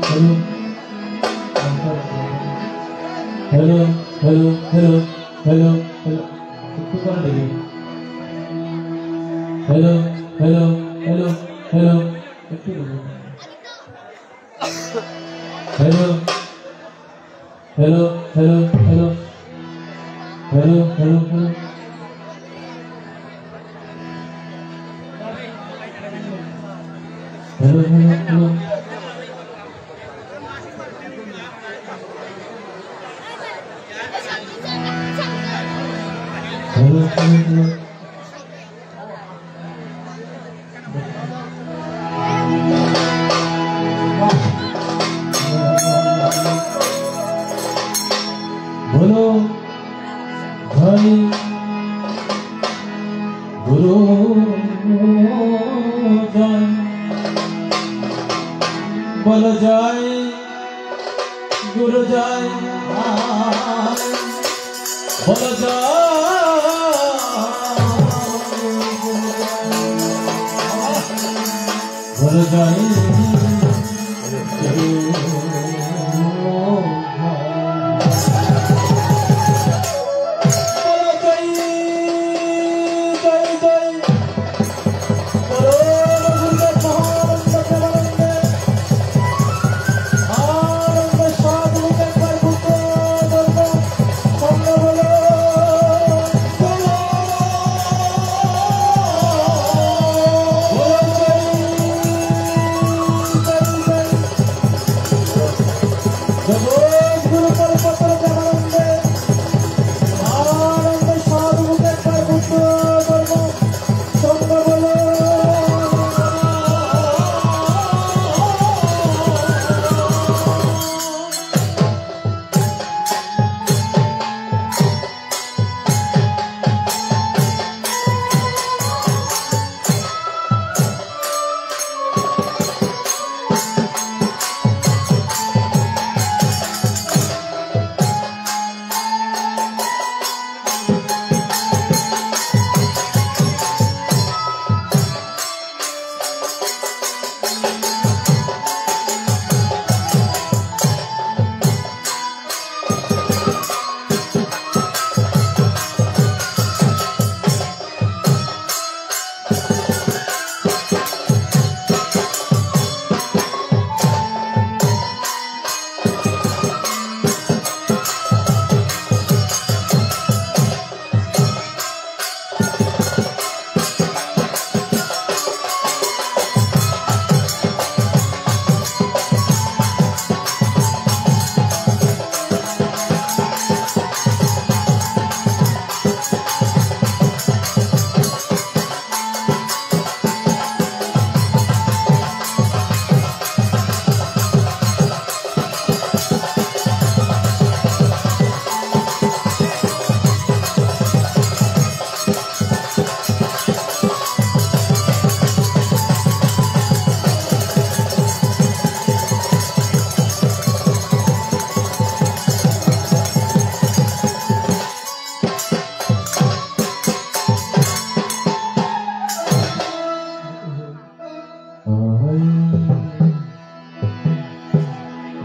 hello, hello, hello, hello, hello. Itu kan lagi. Hello, hello, hello, hello. Itu dulu. Hello, hello, hello, hello, hello, hello, hello. Hello, hello, hello. Hello, hello, hello. बोलो भाई गुरु जाए बोल जाए गुरु जाए बोल जाए बोल जाए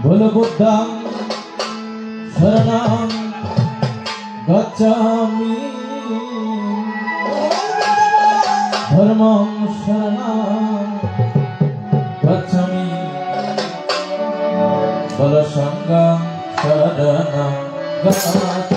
बोल बुद्धं शरणं गच्छामि धर्मं शरणं गच्छामि बोल संघं शरणं गच्छामि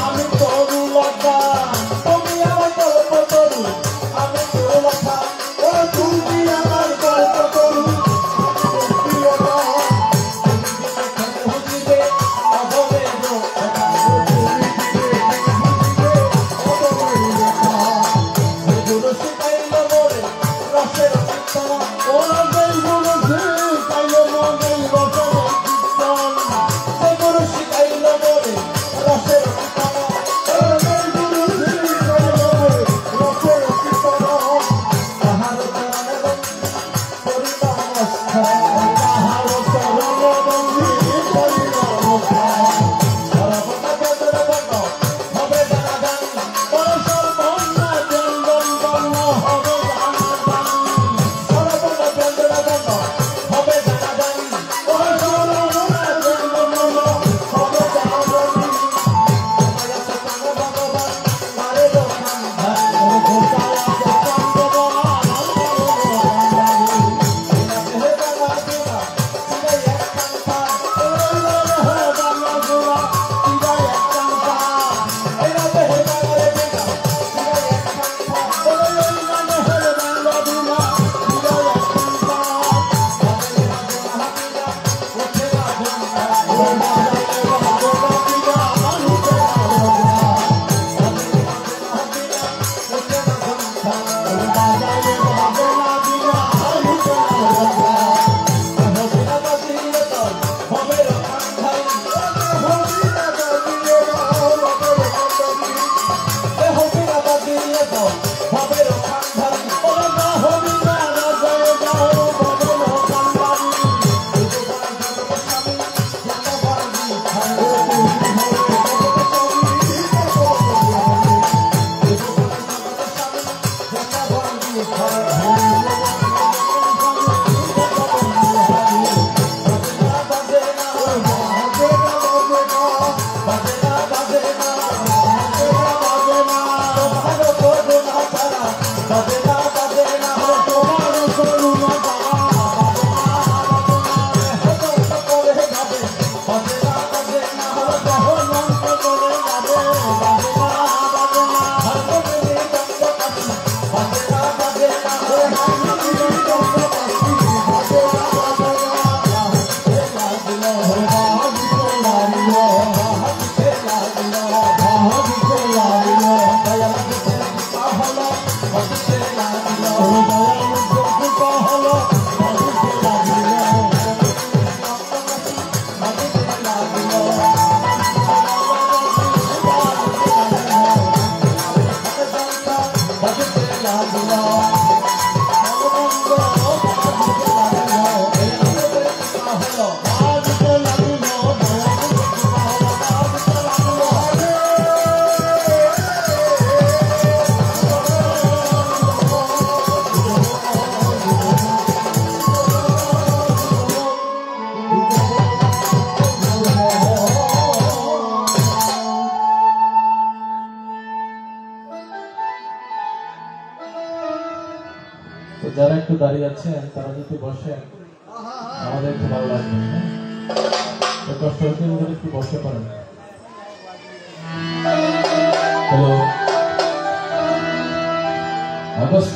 আমি তো যারা একটু দাঁড়িয়ে আছেন তারা যদি বসেন আমাদের একটু ভালো লাগবে। তো কষ্ট হচ্ছে একটু বসে পড়েন। হ্যালো, আগস্ট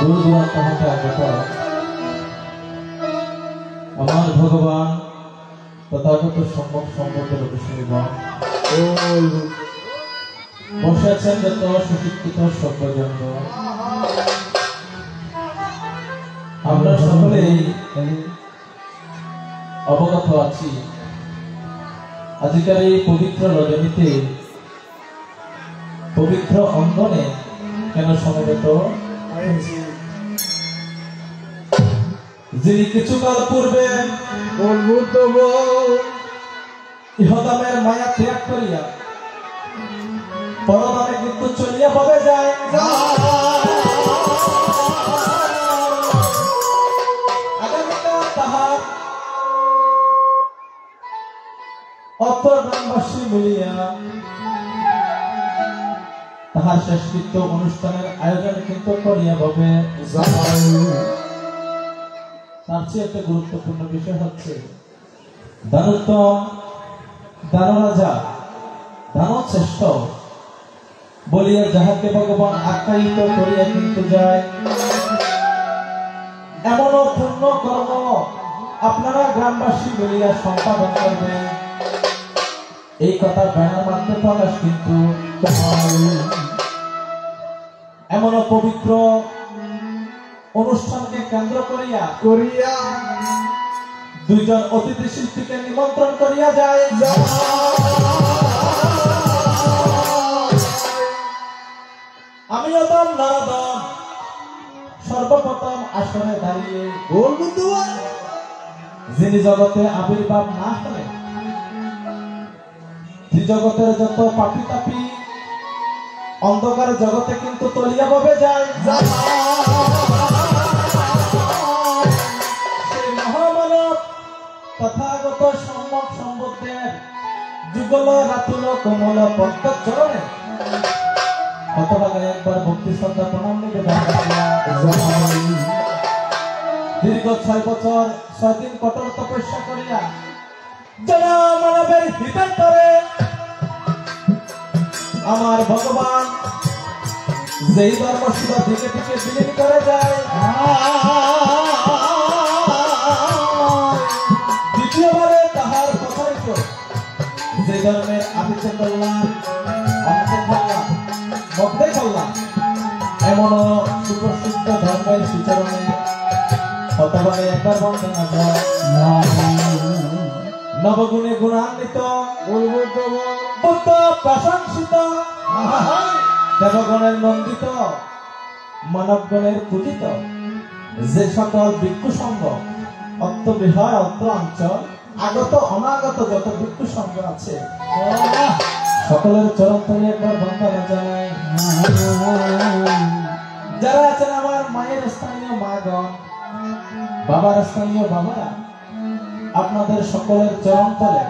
দূর দূরান্ত হতে আগত আমার ভগবান তথাগত সম্যক সম্পদের অভিষেকগণ বসে আছেন যত সুশিক্ষিত সভ্যজনগ। আমরা সকলেই অবগত আছি আজকের এই পবিত্র রজনীতে পবিত্র অঙ্গনে কেন সমবেত যিনি কিছুকাল পূর্বে ইহদামের মায়া ত্যাগ করিয়া পরদামে কিন্তু চলিয়া পাবে যায়। আগামীকাল তাহার অপর গ্রামবাসী মিলিয়া তাহার শেষকৃত্য অনুষ্ঠানের আয়োজন কিন্তু করিয়া পাবে। তার চেয়ে একটা গুরুত্বপূর্ণ বিষয় হচ্ছে দানোত্তম দানরাজা দানশ্রেষ্ঠ বলিয়া যাহাকে ভগবান আখ্যায়িত করিয়া কিন্তু যায়, এমন পূর্ণ কর্ম আপনারা গ্রামবাসী বলিয়া সম্পাদন করবেন। এই কথা ব্যানার মাত্র প্রকাশ কিন্তু এমন পবিত্র অনুষ্ঠানকে কেন্দ্র করিয়া দুইজন অতিথি শিল্পীকে নিমন্ত্রণ করিয়া যায়। আমি অদম নারদম সর্বপ্রথম আসনে দাঁড়িয়ে যিনি জগতে আবির্ভাব না হলে ত্রিজগতের যত পাপি তাপি অন্ধকার জগতে কিন্তু তলিয়া ভাবে যায়। সেই মহামানব তথাগত সম্যক সম্বুদ্ধের যুগল রাতুল কোমল পদ্ম চরণে একবার ভক্তি শ্রদ্ধা প্রণাম নিবেদন দীর্ঘ 6 বছর 6 দিন কঠোর তপস্যা করিয়া যারা মানবের হিতের তরে আমার ভগবান যেই ধর্মশীল দিকে দিকে বিলীন করে যায়, দ্বিতীয়বারে তাহার প্রচারিত যে ধর্মের আবিষ্কার করলাম মধ্যে করলাম এমন সুপ্রসিদ্ধ ধর্মের সুচরণে শতবারে একবার বন্দনা যায়। নবগুণে গুণান্বিত বুদ্ধ প্রশংসিত দেবগণের নন্দিত মানবগণের পূজিত যে সকল ভিক্ষু সংঘ অত্র বিহার অত্র অঞ্চল আগত অনাগত যত ভিক্ষু সংঘ আছে সকলের চরণ তলে একবার বন্দনা জানাই। যারা আছেন আমার মায়ের স্থানীয় মাগণ, বাবার স্থানীয় বাবারা, আপনাদের সকলের চরণ তলে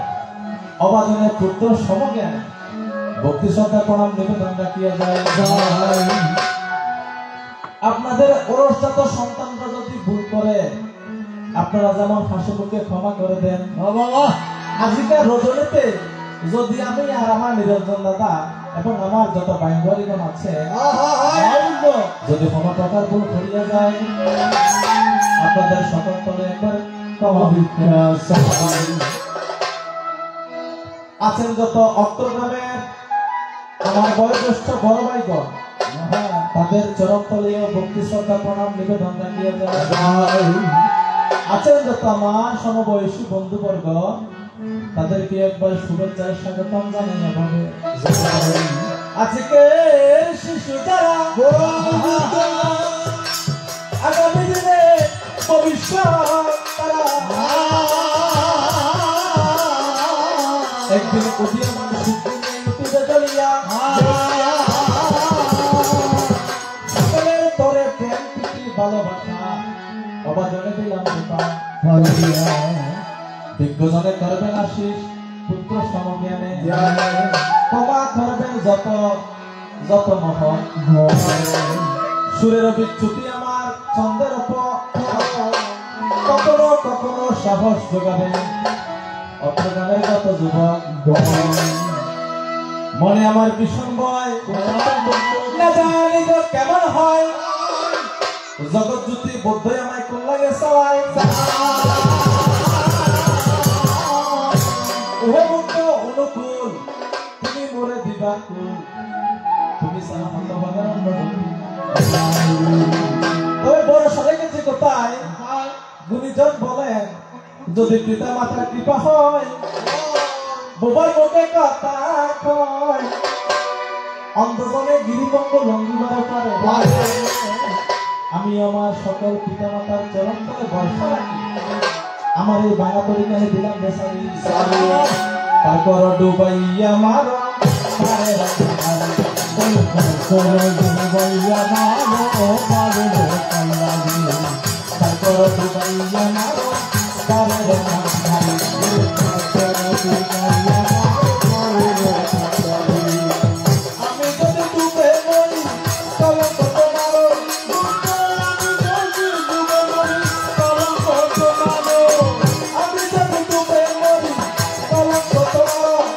অবাধনের পুত্র সমজ্ঞান ভক্তি শ্রদ্ধা প্রণাম নিবেদন রাখিয়া যায়। আপনাদের ওরসজাত সন্তানরা যদি ভুল করে আপনারা যেমন হাসি মুখে ক্ষমা করে দেন, আজকের রজনীতে যদি আমি আর আমার নিরঞ্জন দাদা এবং আমার যত বাইঙ্গরিগণ আছে যদি কোনো প্রকার ভুল করিয়া যায় আপনাদের সকল তলে একবার ক্ষমা ভিক্ষা আছেন যত অত্তরগ্রামের আমার বয়োজ্যেষ্ঠ বড় ভাইগণ তাদের চরম তলীয় ভক্তি শ্রদ্ধা প্রণাম নিবেদন রাখিয়া যায়। আছেন যত আমার সমবয়সী বন্ধুবর্গ তাদেরকে একবার শুভেচ্ছার স্বাগতম জানাইয়া ভাবে। আজকে শিশু যারা আগামী দিনে ভবিষ্যৎ তারা একদিন উদীয়মান সূর্যে জ্বলিয়া সকলের তরে প্রেম প্রীতি ভালোবাসা অবাজনে দিলাম বিজ্ঞজনে করবেন আশিস পুত্র সমজ্ঞানে ক্ষমা করবেন যত যত মহৎ সুরের বিচ্যুতি আমার ছন্দের উপর কখনো কখনো সাহস যোগাবেন অত্রগানের যত যুবক মনে আমার ভীষণ ভয় না জানি তো কেমন হয় জগৎ জ্যোতি বোধই আমায় কোন লাগে সবাই অনুকূল তুমি মোরে দিবা কুল তুমি সারা মন্দ বাগান তবে বড় সরে গেছে কোথায় গুণীজন বলেন যদি পিতা মাতার কৃপা হয় বোবার মুখে কথা কয় অন্ধজনে গিরিবঙ্গ লঙ্ঘিবারে পারে আমি আমার সকল পিতা মাতার চরণ তলে ভরসা রাখি আমার এই বাঙা তরিকায় দিলাম বেসারি তারপর ডুবাইয়া মারো তারপর ডুবাইয়া মারো আমি যদি ডুবে মরি কলঙ্ক তোমারো আমি যদি ডুবে মরি কলঙ্ক তোমারো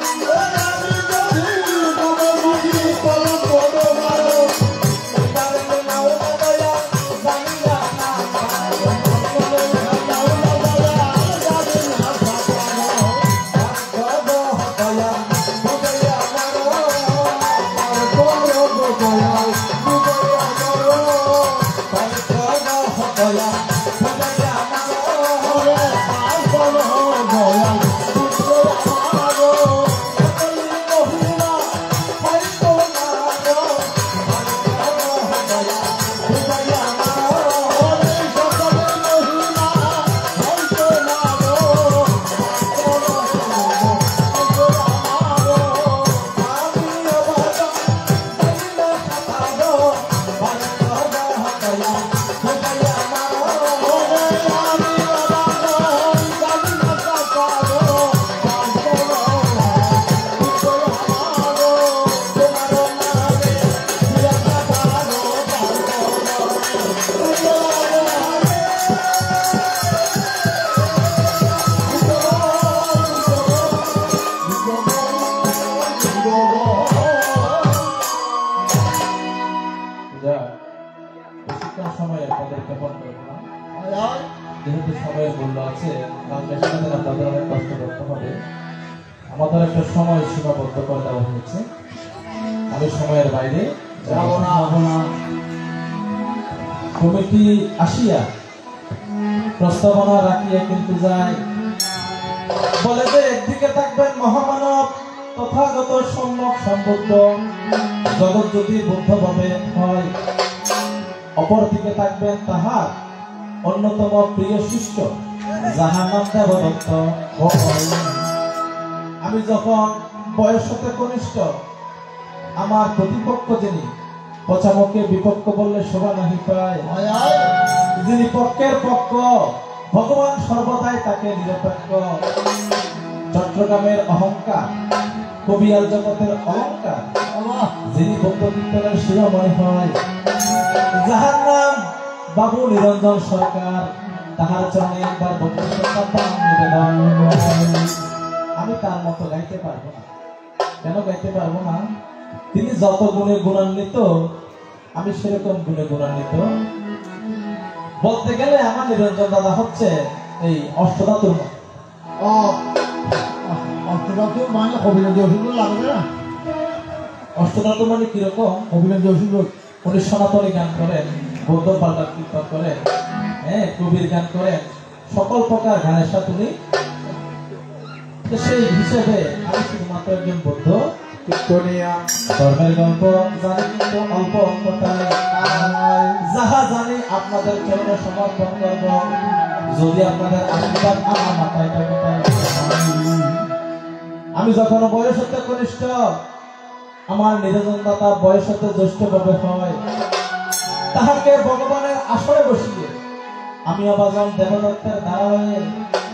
যেহেতু সময়ের মূল্য আছে আপনাদের অনেক কষ্ট করতে হবে আমাদের একটা সময় সীমাবদ্ধ করে দেওয়া হয়েছে আমি সময়ের বাইরে যাব না কমিটি আসিয়া প্রস্তাবনা রাখিয়া কিন্তু যায় বলে যে একদিকে থাকবেন মহামানব তথাগত সম্যক সম্বুদ্ধ জগৎ যদি বুদ্ধভাবে হয় অপরদিকে থাকবেন তাহার অন্যতম প্রিয় শিষ্য যাহার নাম দেবদত্ত। আমি যখন বয়স হতে কনিষ্ঠ আমার প্রতিপক্ষ যিনি পচামকে বিপক্ষ বললে শোভা নাহি পায় যিনি পক্ষের পক্ষ ভগবান সর্বদাই তাকে নিরপেক্ষ চট্টগ্রামের অহংকার, কবিয়াল জগতের অলঙ্কার, যিনি বৌদ্ধ কীর্তনের শিরোমণি হয়, যাহার নাম বাবু নিরঞ্জন সরকার, তাহার চরণে একবার নিবেদন। আমি তার মতো গাইতে পারবো না। কেন গাইতে পারবো না? তিনি যত গুণে গুণান্বিত, আমি সেরকম গুণে গুণান্বিত। বলতে গেলে আমার নিরঞ্জন দাদা হচ্ছে এই অষ্টধাতুর মতো। অষ্টধাতু মানে কবিরাজ ওষুধ লাগবে না? অষ্টধাতু মানে কিরকম? কবিরাজ ওষুধ। উনি সনাতনী গান করেন, বৌদ্ধ পাল্টা কীর্তন করেন, হ্যাঁ, কবির গান করেন, সকল প্রকার গানের সাথে উনি। সেই হিসেবে আমি শুধুমাত্র একজন বৌদ্ধ কীর্তনিয়া, ধর্মের গল্প জানি কিন্তু অল্প অল্পটাই। যাহা জানি আপনাদের চরণে সমর্পণ করব, যদি আপনাদের আশীর্বাদ আমার মাথায় থাকে। আমি যখন বয়স হতে কনিষ্ঠ, আমার নিরঞ্জন দাতা বয়স হতে জ্যেষ্ঠ ভাবে হয়, তাহাকে ভগবানের আসরে বসিয়ে আমি আবাজন দেবদত্তের দ্বারায়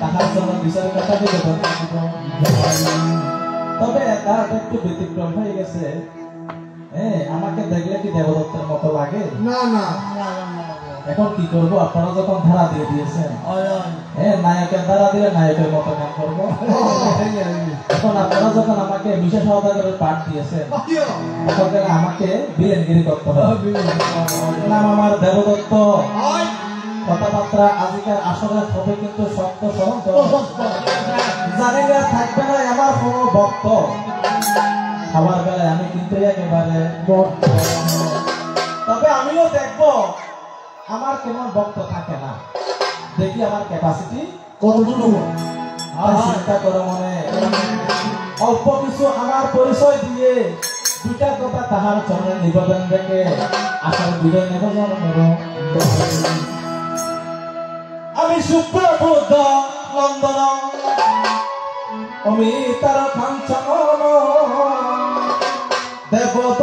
তাহার জন্য বিচার কথা নিবেদন করব। তবে তার একটু ব্যতিক্রম হয়ে গেছে। আমাকে দেখলে কি দেবদত্তের মতো লাগে? না না, এখন কি করব? আপনারা যখন ধারা দিয়ে দিয়েছেন, নায়কের ধারা দিলে নায়কের মতো গান করবো। এখন আপনারা যখন আমাকে বিশেষ সহযোগের পাঠ দিয়েছেন, তখন আমাকে বিলেনগিরি করতে হবে। নাম আমার দেবদত্ত, কথাবার্তা আজিকার আসলে হবে কিন্তু সত্য সত্য। জানি না থাকবে না আমার কোনো ভক্ত, খাবার বেলায় আমি কিন্তু একেবারে ভক্ত। তবে আমিও দেখবো আমার কেমন ভক্ত থাকে না, দেখি আমার ক্যাপাসিটি কতটুকু। চিন্তা করো মনে, অল্প কিছু আমার পরিচয় দিয়ে দুইটা কথা তাহার চরণে নিবেদন রেখে আসার বিজয় নেব। আমি সুপ্রবুদ্ধ নন্দন, আমি তার কাঞ্চন দেবত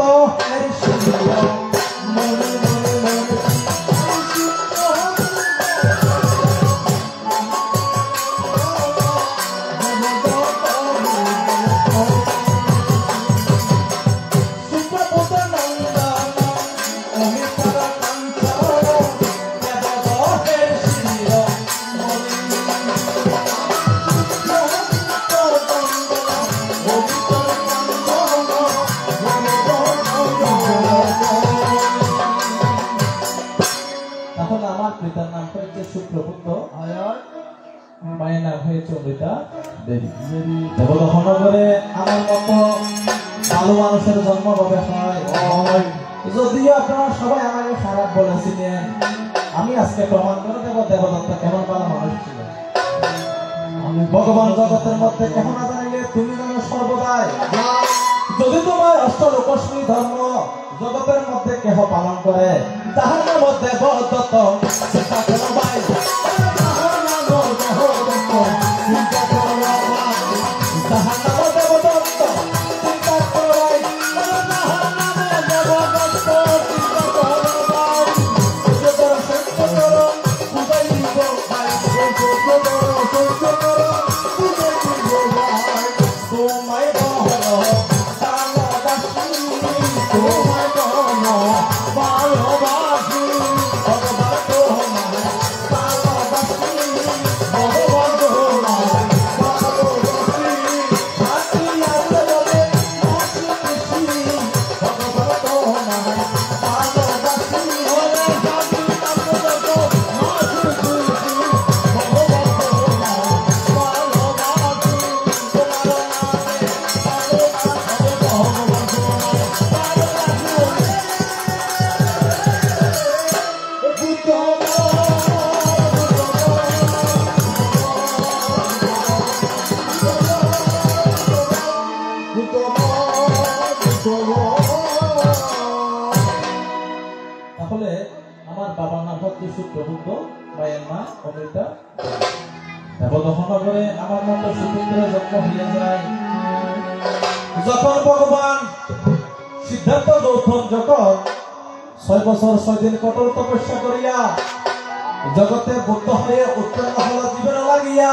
মায়ের নাম হয়েছে অমৃতা দেবী। দেবদহনগরে আমার মতো ভালো মানুষের জন্ম হবে হয়। যদিও আপনারা সবাই আমাকে খারাপ বলেছিলেন, আমি আজকে প্রমাণ করে দেব দেবদত্ত কেমন ভালো মানুষ ছিল। ভগবান জগতের মধ্যে কেমন না জানিলে তুমি যেন সর্বদাই, যদি তোমার অষ্টলোকশ্রী ধর্ম জগতের মধ্যে কেহ পালন করে, তাহার নাম দেবদত্ত। তাহলে আমার বাবার নাম হচ্ছে সুপ্রবুদ্ধ, মায়ের নাম অমৃতা। দেবদহনগরে আমার মতো সুপুত্রের জন্ম হয়ে যায়। যখন ভগবান সিদ্ধার্থ গৌতম যখন 6 বছর 6 দিন কঠোর তপস্যা করিয়া জগতে বুদ্ধ হয়ে উৎপন্ন হল জীবন লাগিয়া,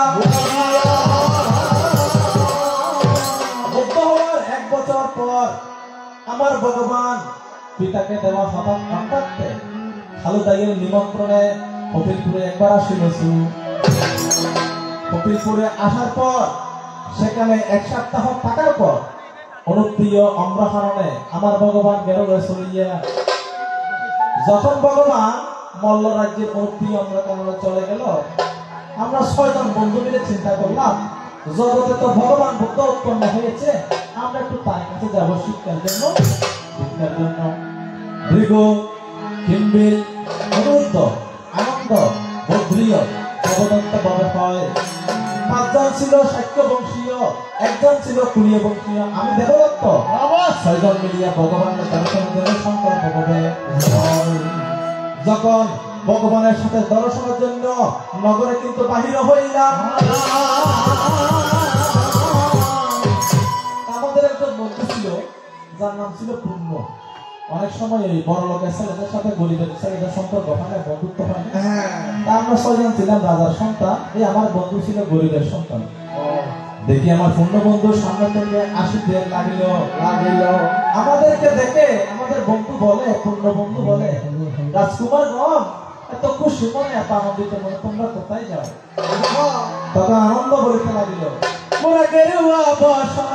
পর আমার ভগবান পিতাকে দেওয়া হঠাৎ খালুদাইয়ের নিমন্ত্রণে কপিলপুরে একবার আসিলছু। কপিলপুরে আসার পর সেখানে 1 সপ্তাহ থাকার পর অনুপ্রিয় অম্রহারণে আমার ভগবান গেল চলিয়া। যখন ভগবান মল্ল রাজ্যের অনুপ্রিয় অম্রহারণে চলে গেল, আমরা 6 জন বন্ধু মিলে চিন্তা করলাম, জগতে তো ভগবান বুদ্ধ উৎপন্ন হয়েছে, আমরা একটু তার কাছে যাব শিক্ষার জন্য। ভৃগ, কিম্বিল, অনুরুদ্ধ, আনন্দ, বদ্রীয় অবদত্ত ভাবে হয়। 5 জন ছিল শাক্য বংশীয়, 1 জন ছিল কুলীয় বংশীয়, আমি দেবদত্ত। 6 জন মিলিয়া ভগবানের দর্শন করে সংকল্প হবে। যখন ভগবানের সাথে দর্শনের জন্য নগরে কিন্তু বাহির হইলাম, আমাদের একজন বন্ধু ছিল যার নাম ছিল পূর্ণ। অনেক সময় এই বড় লোকের ছেলেদের সাথে গরিবের ছেলেদের সম্পর্ক হয় না, বন্ধুত্ব হয় না। তা আমরা 6 জন ছিলাম রাজার সন্তান, এই আমার বন্ধু ছিল গরিবের সন্তান। দেখি আমার পূর্ণ বন্ধু সামনে থেকে আসিতে লাগিল। আমাদেরকে দেখে আমাদের বন্ধু বলে, পূর্ণ বন্ধু বলে, রাজকুমার গণ এত খুশি মনে, এত আনন্দিত মনে, তোমরা কোথায় যাও? তখন আনন্দ বলিতে লাগিল, মোরা গেরুয়া বসন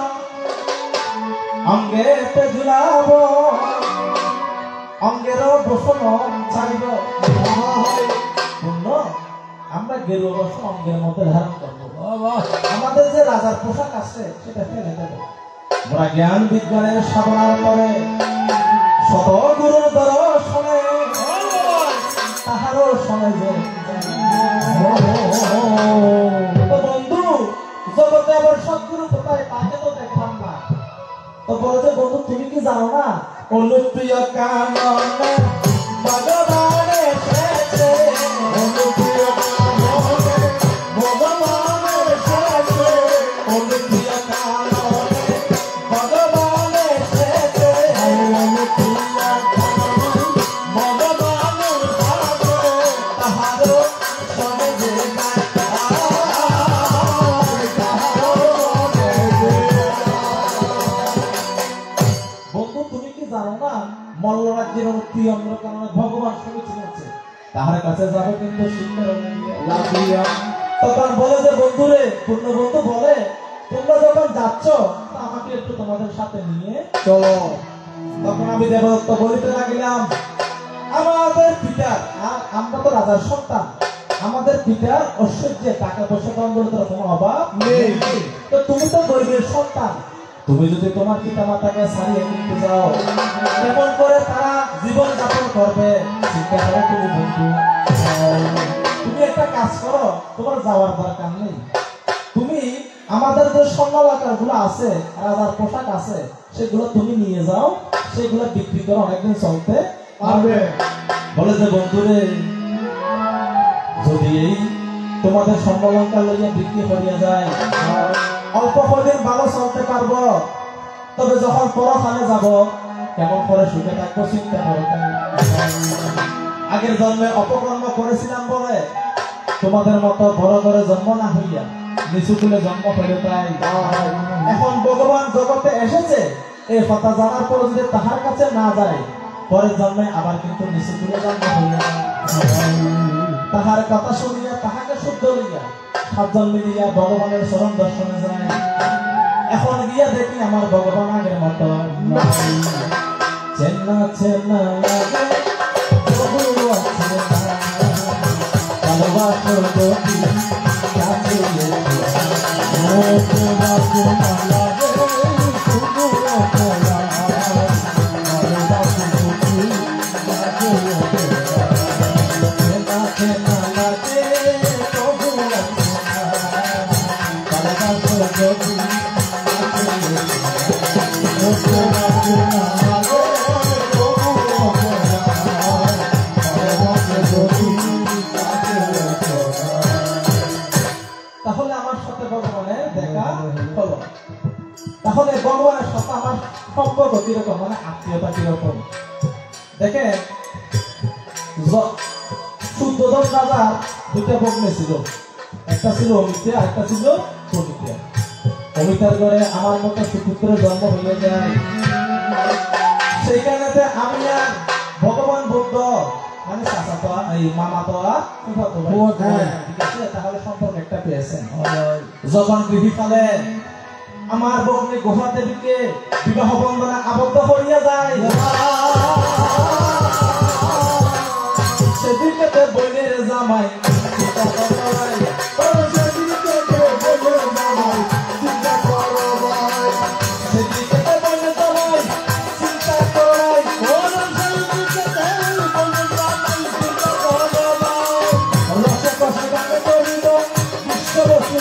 অঙ্গে ঝুলাব, অঙ্গের বসন ছাড়িব। পূর্ণ, আমরা গেরুয়া বসন অঙ্গের মধ্যে ধারণ করবো, আমাদের যে রাজার পোশাক আছে সেটা ফেলে দেব। মোরা জ্ঞান বিজ্ঞানের সাধনার করে শত গুরুর দর্শনে তাহারও শোনে যে বন্ধু জগতে আবার সদ্গুরু কোথায়, তাকে তো দেখলাম না। তো বলে যে বন্ধু তুমি কি জানো না, অনুপ্রিয় কাননে ভগবান এসেছে, অনুপ্রিয় কাননে ভগবান এসেছে, অনুপ্রিয় কাননে ভগবান এসেছে, অনুপ্রিয় মল্ল রাজ্যের অনুপ্রিয় ভগবান সমীচীন আছে, তাহার কাছে যাবে কিন্তু শিক্ষার। তখন বলে যে বন্ধুরে, পূর্ণ বন্ধু বলে, তোমরা যখন যাচ্ছ আমাকে একটু তোমাদের সাথে নিয়ে চলো। তখন আমি দেবদত্ত বলিতে লাগিলাম, আমাদের পিতার, আমরা তো রাজার সন্তান, আমাদের পিতার ঐশ্বর্যে টাকা পয়সা কম্বলের কোনো অভাব নেই। তো তুমি তো গরিবের সন্তান, তুমি যদি তোমার পিতা মাতাকে ছাড়িয়ে নিতে যাও, কেমন করে তারা জীবন যাপন করবে চিন্তা করো তুমি বন্ধু। তুমি একটা কাজ করো, তোমার যাওয়ার দরকার নেই, তুমি আমাদের যে স্বর্ণালঙ্কার গুলো আছে, রাজার পোশাক আছে, সেগুলো তুমি নিয়ে যাও, সেগুলো বিক্রি করে অনেকদিন চলতে পারবে। বলে যে বন্ধুরে, যদি এই তোমাদের স্বর্ণালঙ্কার লইয়া বিক্রি করিয়া যায়, অল্প কদিন ভালো চলতে পারবো, তবে যখন পরখানে যাব কেমন করে সুখে থাকবো চিন্তা করো। আগের জন্মে অপকর্ম করেছিলাম বলে তোমাদের মতো বড় করে জন্ম না হইয়া নিচু কুলে জন্ম হইলে তাই। এখন ভগবান জগতে এসেছে, এই কথা জানার পর যদি তাহার কাছে না যায়, পরের জন্মে আবার কিন্তু নিচু কুলে জন্ম হইয়া তাহার কথা শুনিয়া তাহাকে শুদ্ধ হইয়া 7 জন মিলিয়া ভগবানের চরণ দর্শনে যায়। এখন গিয়া দেখি আমার ভগবান আগের মতো চেনা চেনা লাগে, প্রভু আছে না, ভালোবাসো যদি কাছে তাহলে আমার সাথে ভগবানের দেখা হলো। তাহলে ভগবানের সাথে আমার সম্পর্ক কিরকম, মানে আত্মীয়তা কিরকম দেখে। শুদ্ধোধন রাজার 2টা ভগ্নী ছিল, একটা ছিল অমিত্রা, একটা ছিল প্রমিত্রা। কবিতার ঘরে আমার মতো সুপুত্র জন্ম হয়ে যায়, সেইখানেতে আমি আর ভগবান বুদ্ধ মানে চাচা তো এই মামা তো আর ফুফাতো ভাই, ঠিক আছে, তাহলে সম্পর্ক একটা পেয়েছেন। যখন গৃহীকালে আমার বগ্নি গুহা দেবীকে বিবাহ বন্ধনে আবদ্ধ করিয়া যায়, সেদিকে বইনের জামাই চিন্তা করবাই, সেদিকে বইনের জামাই চিন্তা করাই, রসে কষে গান করিল বিশ্ববসু,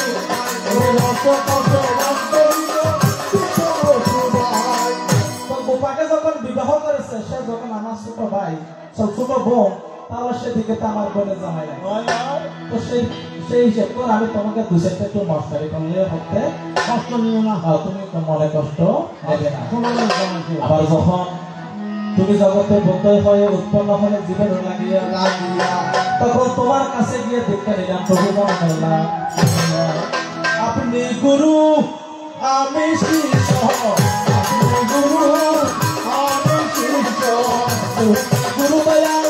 গোপাকে যখন বিবাহ করেছে, সে যখন আমার ছোট ভাই ছোট বোন, তাহলে সেদিকে তো আমার বোনের জামাই লাগে। তো সেই হিসেব করে আমি তোমাকে দু চারটা একটু মশকারি করলে হতে কষ্ট নিও না, তুমি মনে কষ্ট নেবে না। আবার যখন তুমি জগতে বদ্ধ হয়ে উৎপন্ন হলে জীবন লাগিয়া তখন তোমার কাছে গিয়ে দেখতে নিলাম প্রভু বললাম, আপনি গুরু আমি শিষ্য, আপনি গুরু আমি শিষ্য, গুরু দয়াল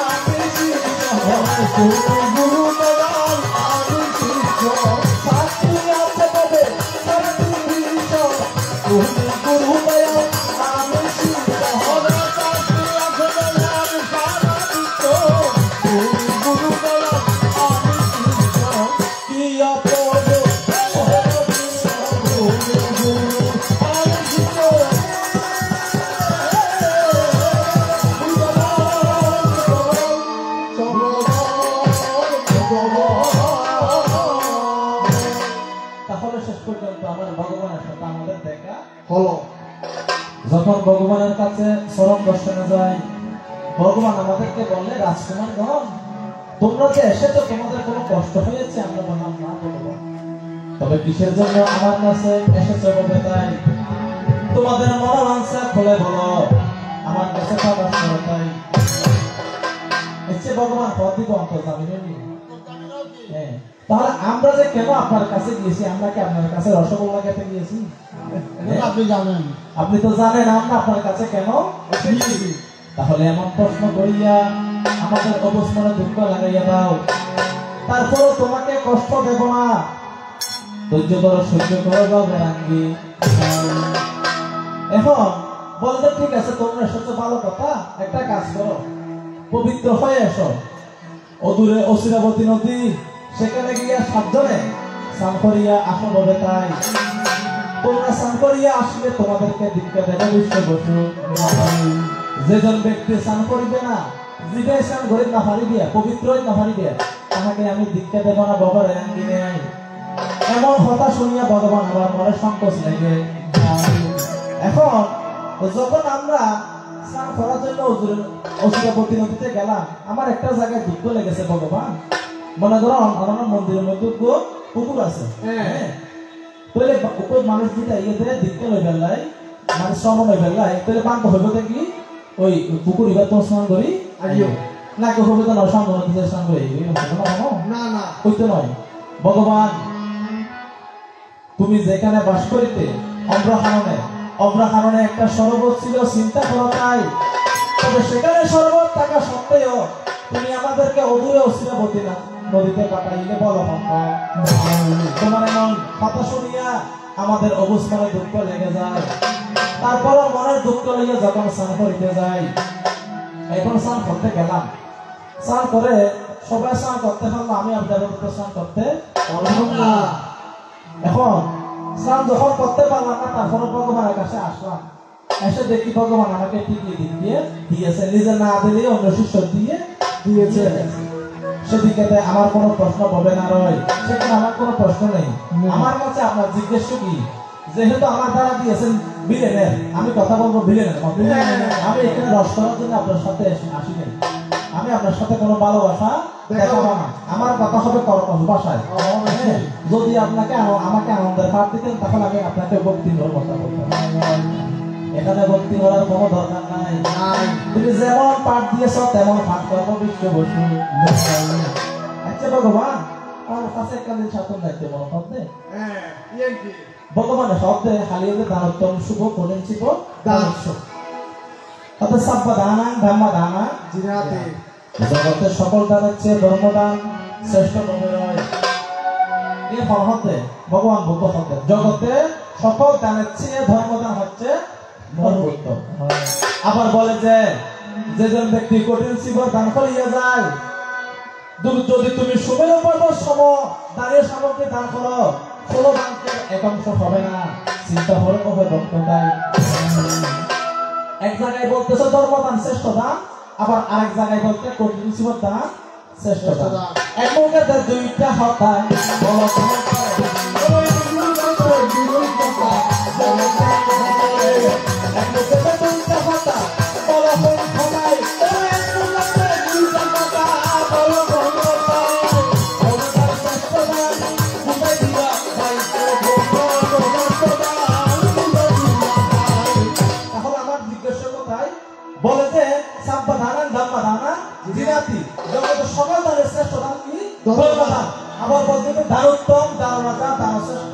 আমি শিষ্য, গুরু দয়াল আমি শিষ্য, শাস্ত্রী আছে তবে শাস্ত্রী শিষ্য, তুমি গুরু দয়াল আমি শিষ্য, শাস্ত্রী আছে তবে আমি সারা শিষ্য, তুমি গুরু দয়াল আমি শিষ্য, কি অপরাধ যখন ভগবানের কাছে চরম দর্শনে যায়, ভগবান আমাদেরকে বলে, রাজকুমারগণ তোমরা যে এসেছো তোমাদের কোনো কষ্ট হয়েছে? আমরা বললাম না ভগবান, তবে কিসের জন্য আমার কাছে এসেছো বলে তাই তোমাদের মনোবাঞ্ছা খুলে বলো, আমার কাছে প্রকাশ করো তাই। এসে ভগবান পদ দিব অন্তর্জামিনী। হ্যাঁ, তাহলে আমরা যে কেন আপনার কাছে গিয়েছি, আমরা কি আপনার কাছে রসগোল্লা খেতে গিয়েছি? আপনি জানেন, আপনি তো জানেন আমরা আপনার কাছে কেন এসেছি। তাহলে এমন প্রশ্ন করিয়া আমাদের অবস্থানে দুঃখ লাগাইয়া দাও, তারপরও তোমাকে কষ্ট দেব না, ধৈর্য ধরো, সহ্য করো যাবে রাঙ্গি। এখন বলতে ঠিক আছে তোমরা এসেছো ভালো কথা, একটা কাজ করো, পবিত্র হয়ে এসো অদূরে অসিরাবতী নদী, সেখানে গিয়া সাতজনে স্নান করিয়া আসো বলে তাই তোমরা স্নান করিয়া আসলে তোমাদেরকে দীক্ষা দেবে বিশ্ব বসু। যেজন ব্যক্তি স্নান করিবে না, জীবে স্নান করি না পারিবে, পবিত্রই না পারিবে, তাহাকে আমি দীক্ষা দেব না বাবার রাঙ্গি নেই। এমন কথা শুনিয়া ভগবান আবার মনে সংকোচ লেগে। এখন যখন আমরা স্নান করার জন্য অসিরাবতী নদীতে গেলাম, আমার একটা জায়গায় দুঃখ লেগেছে ভগবান। মনে করো আমার মন্দিরের মধ্যে পুকুর আছে, তাহলে উপর মানুষ যেটা ইয়েতে দীক্ষা লই ফেললাই, মানে শ্রমণ হয়ে ফেললাই, তাহলে বান্ধ হইব কি ওই পুকুর এবার তো স্নান করি আইও না, কেউ হবে তো নয় সামনে নদীতে স্নান করি না না হইতে নয়। ভগবান তুমি যেখানে বাস করিতে অব্রাহাননে একটা সরোবর ছিল, চিন্তা করো তাই, তবে সেখানে সরোবর থাকা সত্ত্বেও তুমি আমাদেরকে অদূরে অসিরাবতী নদীতে পাঠাইলে বলো তোমার এমন কথা শুনিয়া আমাদের অবস্থানে দুঃখ লেগে যায়। তারপরও মনের দুঃখ লইয়া যখন স্নান করিতে যাই, এখন স্নান করতে গেলাম, স্নান করে সবাই স্নান করতে পারলো, আমি আপনাদের স্নান করতে পারলাম না। এখন স্নান যখন করতে পারলাম না, তারপরে ভগবানের কাছে আসলাম, এসে দেখি ভগবান আমাকে টিকি দিয়ে দিয়েছে, নিজে না দিলে অন্য শিষ্য দিয়ে দিয়েছে। সেদিকে আমার কোনো প্রশ্ন হবে না রয়, সেখানে আমার কোনো প্রশ্ন নেই। আমার কাছে আপনার জিজ্ঞেস কি, যেহেতু আমার দ্বারা দিয়েছেন বিলেনের, আমি কথা বলবো বিলেনের। আমি এখানে রস করার জন্য আপনার সাথে আসি নাই, আমি আপনার সাথে কোনো ভালোবাসা দেখাবো না, আমার কথা হবে কর্মঠ ভাষায়। যদি আপনাকে আমাকে আনন্দের ভাব দিতেন, তাহলে আমি আপনাকে ভক্তি করার কথা বলতাম। এখানে ভক্তি করার কোনো দরকার নাই, তুমি যেমন পাঠ দিয়েছ তেমন পাঠ করবো বিশ্ব বসু। আচ্ছা ভগবান, আমার কাছে একটা সাধন লাগবে মনে করতে। ভগবানের শব্দে হালিয়ে দানোত্তম শুভ কঠিন শিব দানস্য অর্থাৎ সাব্বা দানাং ধাম্মা দানা জিরাতে জগতের সকল দানের চেয়ে ধর্মদান শ্রেষ্ঠ কবে রয় এই ফল হতে ভগবান বুদ্ধ হতে জগতে সকল দানের চেয়ে ধর্মদান হচ্ছে সর্বোত্তম। আবার বলে যে যেজন ব্যক্তি কঠিন শিবর দান করিয়া যায় যদি তুমি সুমের পর্বত সম দাঁড়িয়ে সামগ্রী দান করো 16 দানকে একাংশ হবে না চিন্তা করে কবে ভক্ত দেয়। এক জায়গায় বলতেছে ধর্মদান শ্রেষ্ঠ দান আবার আরেক জায়গায় বলতে কঠিন শিবর দান শ্রেষ্ঠ দান। এক মুখে দুইটা হতায় বলো বলে যে সাব্বা দানা ধাম্মা দানা জিরাতি জগতের সকল দানের শ্রেষ্ঠ দান কি ধর্মদান। আবার বলতে দানোত্তম দানরাজা দান শ্রেষ্ঠ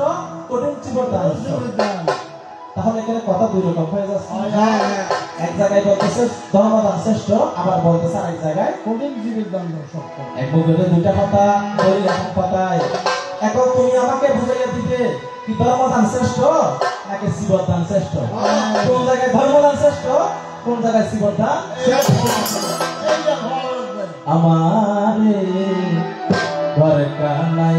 কঠিন জীবন দান। তাহলে এখানে কথা দুই রকম হয়ে যাচ্ছে। এক জায়গায় বলতেছে ধর্মদান শ্রেষ্ঠ আবার বলতেছে আরেক জায়গায় কঠিন জীবের দান সত্য। এক মুখে দুইটা কথা বলি এখন কথায় এখন তুমি আমাকে বুঝাইয়া দিবে কি ধর্মদান শ্রেষ্ঠ নাকি শিবদান শ্রেষ্ঠ, কোন জায়গায় ধর্মদান শ্রেষ্ঠ কোন জায়গায় শিবদান শ্রেষ্ঠ। আমারে ঘরে কানাই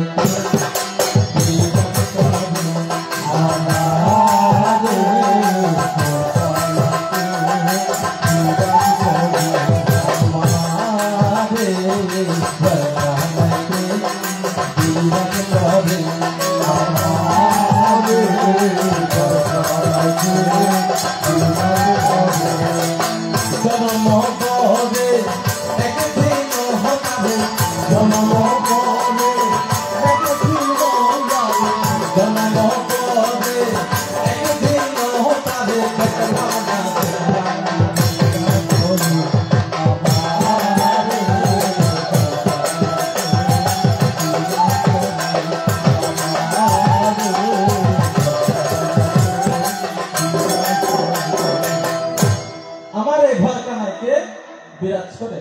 বিরাজ করে।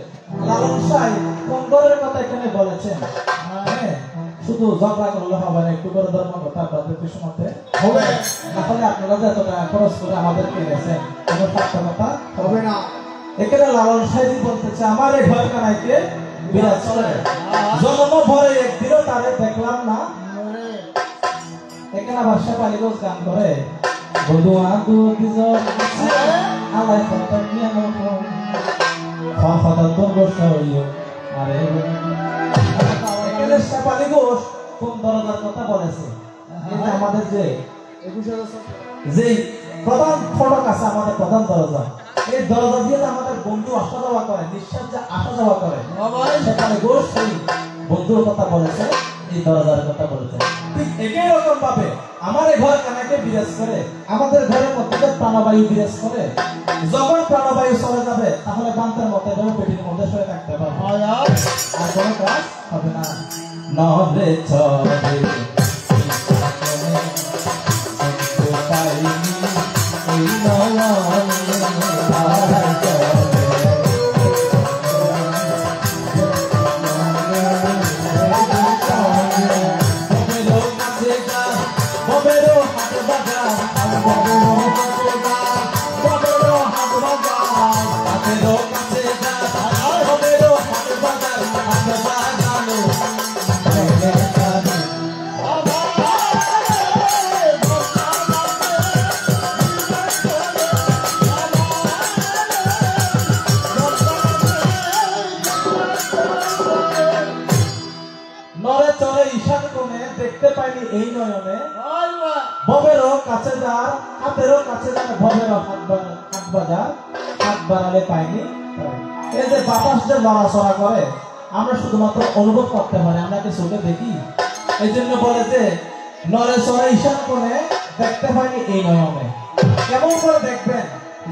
লালন সাই কন্দরের কথা এখানে বলেছেন। শুধু ঝগড়া করলে হবে না, একটু করে ধর্ম কথা আপনাদের কিছু মতে হবে, না হলে আপনারা যে এত টাকা খরচ করে আমাদেরকে গেছেন কোনো সার্থকতা হবে না। এখানে লালন সাইজি বলতেছে আমার এই ঘর কানাইকে বিরাজ করে, জন্ম ভরে একদিনও তাদের দেখলাম না। এখানে আবার শেফালিগঞ্জ গান করে বধুয়া দুজন আলাই কথা নিয়ে আমাদের যে প্রধান ফটক আছে আমাদের প্রধান দরজা, এই দরজা দিয়ে আমাদের বন্ধু আসা যাওয়া করে, নিঃশ্বাস যে আসা যাওয়া করে সেখানে ঘোষ সেই বন্ধুর কথা বলেছে, এই দরজার কথা বলেছে। ঠিক একই রকম ভাবে আমার এই ঘর কানাকে বিরাজ করে, আমাদের ঘরের মধ্যে প্রাণবায়ু বিরাজ করে। যখন প্রাণবায়ু চলে যাবে তাহলে বান্তের মতো পেটির মধ্যে শুয়ে থাকতে পারবে, আর কোনো কাজ হবে না। নহলে চলে দেখতে পাইনি এই নয়নে, ভবেরও কাছে যার হাতেরও কাছে যার ভবেরও হাত বাজার, হাত বাড়ালে পাইনি। এই যে বাতাস যে লড়াচড়া করে আমরা শুধুমাত্র অনুভব করতে পারি, আমরা কি চোখে দেখি? এই জন্য বলে যে নরে চড়ে ঈশান কোণে দেখতে পাইনি এই নয়নে। কেমন করে দেখবেন?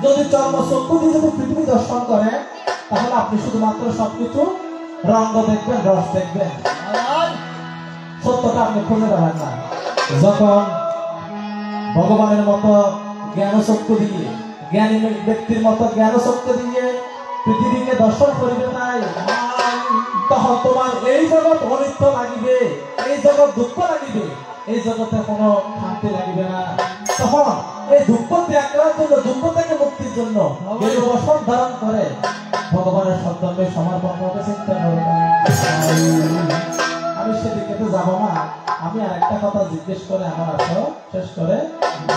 যদি চর্ম চক্ষু দিয়ে যদি পৃথিবী দর্শন করে তাহলে আপনি শুধুমাত্র সবকিছু রঙ্গ দেখবেন, রস দেখবেন, সত্যটা আপনি খুঁজে পাবেন না। যখন ভগবানের মতো জ্ঞান শক্তি দিয়ে, জ্ঞানী ব্যক্তির মতো জ্ঞান শক্তি দিয়ে পৃথিবীকে দর্শন করিবে নাই, তখন তোমার এই জগৎ অনিত্য লাগিবে, এই জগৎ দুঃখ লাগিবে, এই জগতে কোনো শান্তি লাগিবে না। তখন এই দুঃখ ত্যাগ করার জন্য, দুঃখ থেকে মুক্তির জন্য বসন ধারণ করে ভগবানের সদ্যমে সমর্পণ করতে চিন্তা করবে। আমি সেদিকে তো যাবো না, আমি আরেকটা কথা জিজ্ঞেস করে আমার আসো শেষ করে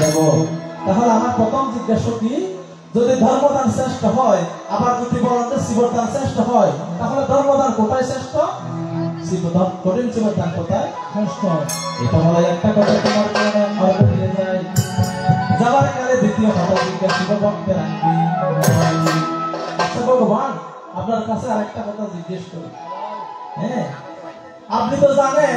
দেব। তাহলে আমার প্রথম জিজ্ঞাসা কি, যদি ধর্মদান শ্রেষ্ঠ হয়, আবার যদি বলেন যে শিবদান শ্রেষ্ঠ হয়, তাহলে ধর্মদান কোথায় শ্রেষ্ঠ? শিবদান, কঠিন শিবদান কোথায় শ্রেষ্ঠ? এটা বলে একটা কথা তোমার কারণে অর্থ দিয়ে যায়। যাবার কালে দ্বিতীয় কথা জিজ্ঞাসা শিব ভক্তের আনবি। আচ্ছা ভগবান, আপনার কাছে আরেকটা কথা জিজ্ঞেস করি। হ্যাঁ, আপনি তো জানেন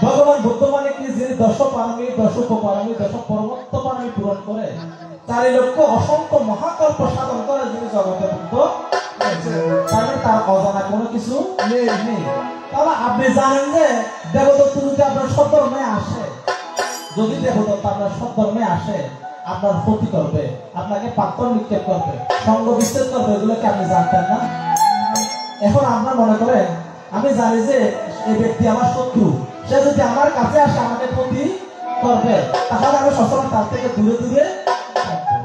ভগবান বুদ্ধ মানে কি, যিনি দশ পারমী, দশ উপপারমী, দশ পরমত্ত পারমী পূরণ করে 4 লক্ষ অসংখ্য মহাকল্প সাধন করে যিনি জগতে বুদ্ধ, তার অজানা কোনো কিছু নেই। তাহলে আপনি জানেন যে দেবদত্ত যদি আপনার সদ্ধর্মে আসে, যদি দেবদত্ত আপনার সদ্ধর্মে আসে, আপনার ক্ষতি করবে, আপনাকে পাথর নিক্ষেপ করবে, সঙ্গ বিচ্ছেদ করবে, এগুলো কি আপনি জানতেন না? এখন আপনার মনে করেন আমি জানি যে এই ব্যক্তি আমার শত্রু, সে যদি আমার কাছে আসে আমাকে ক্ষতি করবে, তাহলে আমি সবসময় তার থেকে দূরে দূরে থাকবো।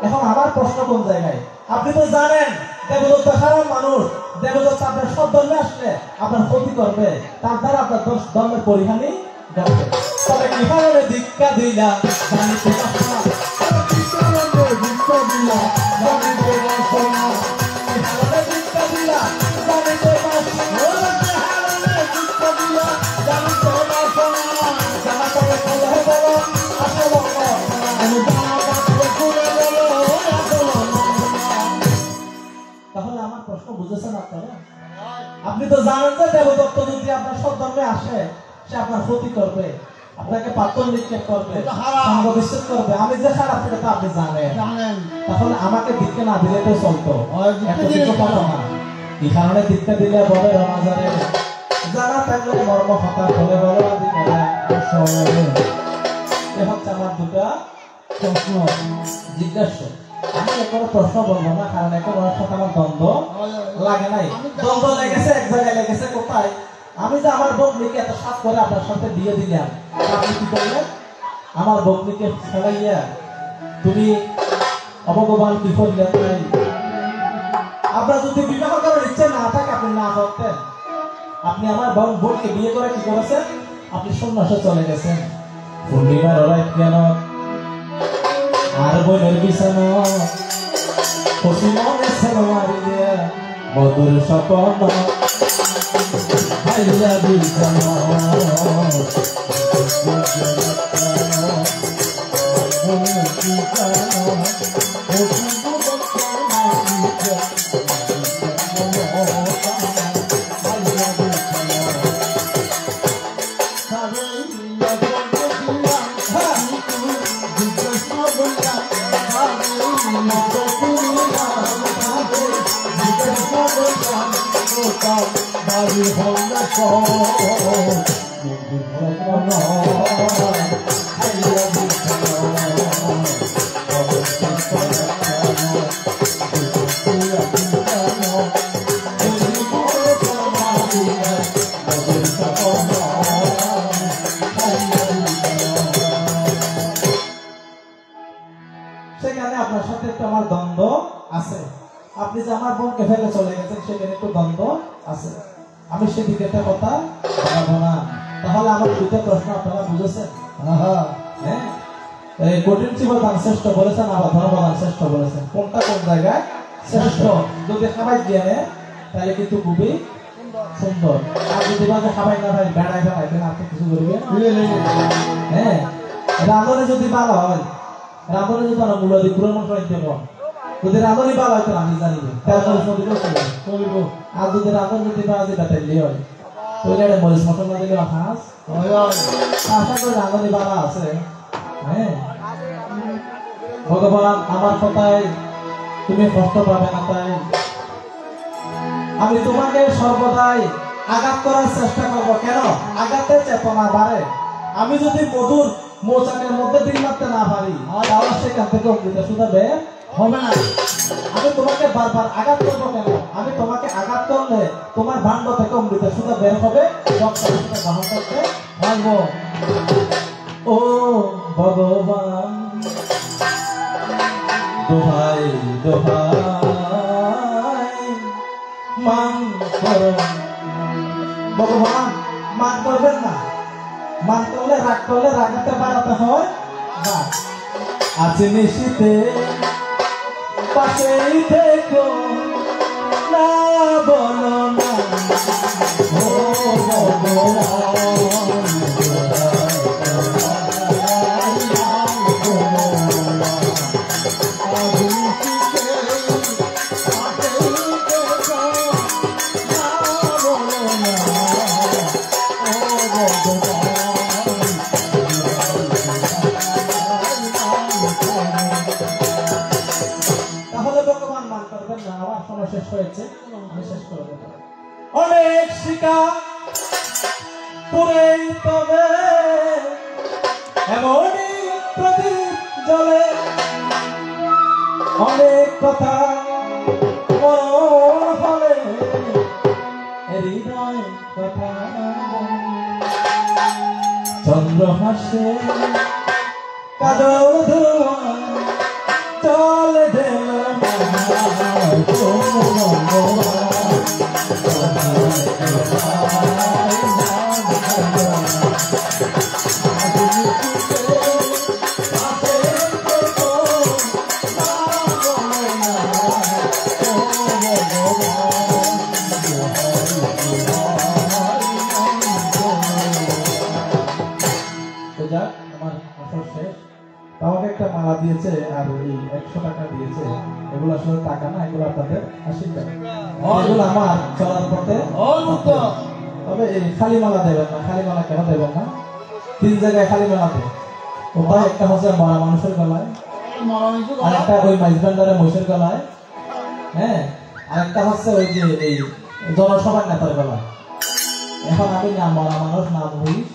এখন আমার প্রশ্ন কোন জায়গায়, আপনি তো জানেন দেবদত্ত খারাপ মানুষ, দেবদত্ত আপনার সব ধর্মে আসলে আপনার ক্ষতি করবে, তার দ্বারা আপনার ধর্মের পরিহানি ঘটবে। তবে কি কারণে দীক্ষা দিলা জানিতে পারছো না? দীক্ষা দিলা জানিতে পারছো না? কি কারণে দীক্ষা দিলা জানিতে পারছো না? দীক্ষা দিলা জানিতে পারছো না? জানা করে বলো বলো আসল আমি তাহলে আমার প্রশ্ন বুঝেছেন আপনারা? আপনি তো জানেন যে দেবদত্ত যদি আপনার সব ধর্মে আসে, সে আপনার ক্ষতি করবে, আপনাকে পাথর নিক্ষেপ করবে, সঙ্গ বিচ্ছেদ করবে। আমি যে খারাপ সেটা তো আপনি জানেন। তাহলে আমাকে দীক্ষা না দিলে তো চলতো, এত কিছু কথা না। কি কারণে দীক্ষা দিলে বলে রমাজারে জানা থাকলে মর্ম হতাশ হলে বলো এ হচ্ছে আমার দুটা প্রশ্ন জিজ্ঞাসা। আমি এখন প্রশ্ন বলবো না, কারণ এখন ওর সাথে আমার দ্বন্দ্ব লাগে নাই। দ্বন্দ্ব লেগেছে এক জায়গায়, লেগেছে কোথায়? আমি যে আমার বগ্নিকে এত সাফ করে আপনার সাথে দিয়ে দিলাম, আপনি কি করলেন? আমার বগ্নিকে ফেলাইয়া তুমি অভগবান কি করলেন? আপনার যদি বিবাহ করার ইচ্ছে না থাকে আপনি না করতেন। আপনি আমার বোনকে বিয়ে করে কি করেছেন? আপনি সন্ন্যাসে চলে গেছেন। পূর্ণিমার রাত কেন আর বইনের বিছানো পশ্চিমে সালোয়ারিয়া মধুর স্বপ্ন হাইলা বিছানো সেখানে আপনার সাথে একটু আমার দ্বন্দ্ব আছে। আপনি যে আমার বোনকে ফেলে চলে গেছেন সেখানে একটু দ্বন্দ্ব আছে। আমি সেদিকে একটা কথা বলবো না। তাহলে আমার দুটো প্রশ্ন আপনারা বুঝেছেন? হ্যাঁ, কঠিন জীবদান শ্রেষ্ঠ বলেছেন, আবার ধর্মদান শ্রেষ্ঠ বলেছেন। কোনটা কোন জায়গায় শ্রেষ্ঠ যদি খাবাই দিয়ে নেয় তাহলে কিন্তু খুবই সুন্দর। আর যদি বাজে খাবাই না ভাই বেড়ায় বেড়াই দেন আপনি কিছু করবে। হ্যাঁ, রাঁধনে যদি ভালো হয়, রাঁধনে যদি আমরা মূল্য দিই পুরো মন্ত্র দেব, যদি রাঁধনি ভালো হয় তো আমি জানিব আর যদি রাঁধন যদি বাজে বাতাইলে হয় ওইটা মরিচ মশলা দিলে হাঁস আশা করি রাঁধনি ভালো আছে। হ্যাঁ, ভগবান আমার কথায় তুমি কষ্ট পাবে না, তাই আমি তোমাকে সর্বদাই আঘাত করার চেষ্টা করবো। কেন? আঘাতের চেতনা বাড়ে। আমি যদি মধুর মোচাকের মধ্যে ডিম মারতে না পারি তাহলে সেখান থেকে অমৃত সুদা বের হবে না। আমি তোমাকে বারবার আঘাত করবো কেন? আমি তোমাকে আঘাত করলে তোমার ভাণ্ড থেকে অমৃত সুদা বের হবে, গ্রহণ করতে পারবো। ও ভগবান, দোহাই দোহাই মান করো। ভগবান মান করবেন না, মান করলে রাগ করলে রাগাতে বাড়াতে হয়। আজ নিশিতে পাশেই থেকো না বলো না ও শেষ হয়েছে, আমি শেষ করে দেব। অনেক শিকার পুরেই তবে এমনই প্রদীপ জ্বলে, অনেক কথা মরণ হলে হৃদয় কথা। চন্দ্র হাসে কাজল ধোয়া চলে দেল আমাকে একটা মালা দিয়েছে আর ওই 100 টাকা দিয়েছে। এগুলো আসলে টাকা না, এগুলো আপনাদের আশীর্বাদ। এগুলো আমার চলার পথে। তবে এই খালি মালা দেবেন না। খালি মালা কেন দেবেন না? 3 জায়গায় খালি মালা দেবেন। ওটা একটা হচ্ছে মরা মানুষের গলায়, আর একটা ওই মাইজবান্ডারের মহিষের গলায়, হ্যাঁ, আর একটা হচ্ছে ওই যে এই জনসভার নেতার গলায়। এখন আমি না মরা মানুষ না মহিষ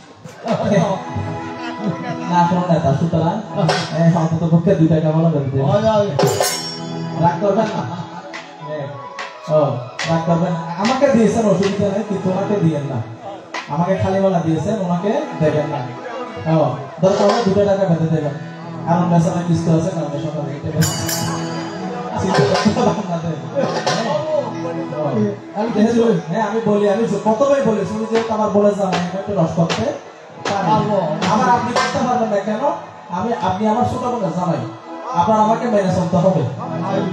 না কোনো নেতা, সুতরাং অন্তত পক্ষে 2 টাকা বলা দেবে। রাগ করবেন না, রাগ করবেন। আমাকে দিয়েছেন অসুবিধা নেই, কিন্তু ওনাকে দিয়েন না। আমাকে খালি বলা দিয়েছেন, ওনাকে দেবেন না। দরকার হলে 2 টাকা বেঁধে দেবেন, কারণ বেচারা কিস্তি আছে না সকালে। হ্যাঁ আমি বলি, আমি কতবার বলি, শুধু যেহেতু আমার বলে যান একটু রস করতে আমার আপনি করতে পারবেন না কেন? আপনি আমার ছোট বোন জানাই, আপনার আমাকে মেনে চলতে হবে।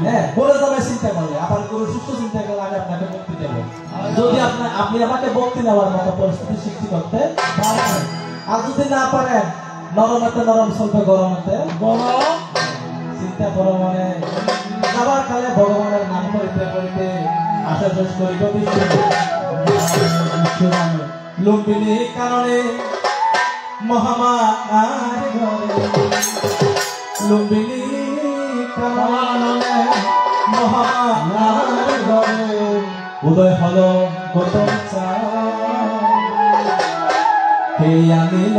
হ্যাঁ বলে যাবে চিন্তা করলে, আপনার কোনো সুস্থ চিন্তা করলে আমি আপনাকে বক্তি দেব। যদি আপনি আমাকে বক্তি নেওয়ার মতো পরিস্থিতি সৃষ্টি করতে পারেন, আর যদি না পারেন, নরমেতে নরম চলবে, গরমেতে গরম। চিন্তা করো মানে খাবার খালে ভগবানের নাম করিতে করিতে আশা শেষ করিব লুম্বিনী কারণে মহামার ঘরে, লুম্বিনী কারণে মহামার ঘরে উদয় হলো গৌতম কে আনিল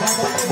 Thank you.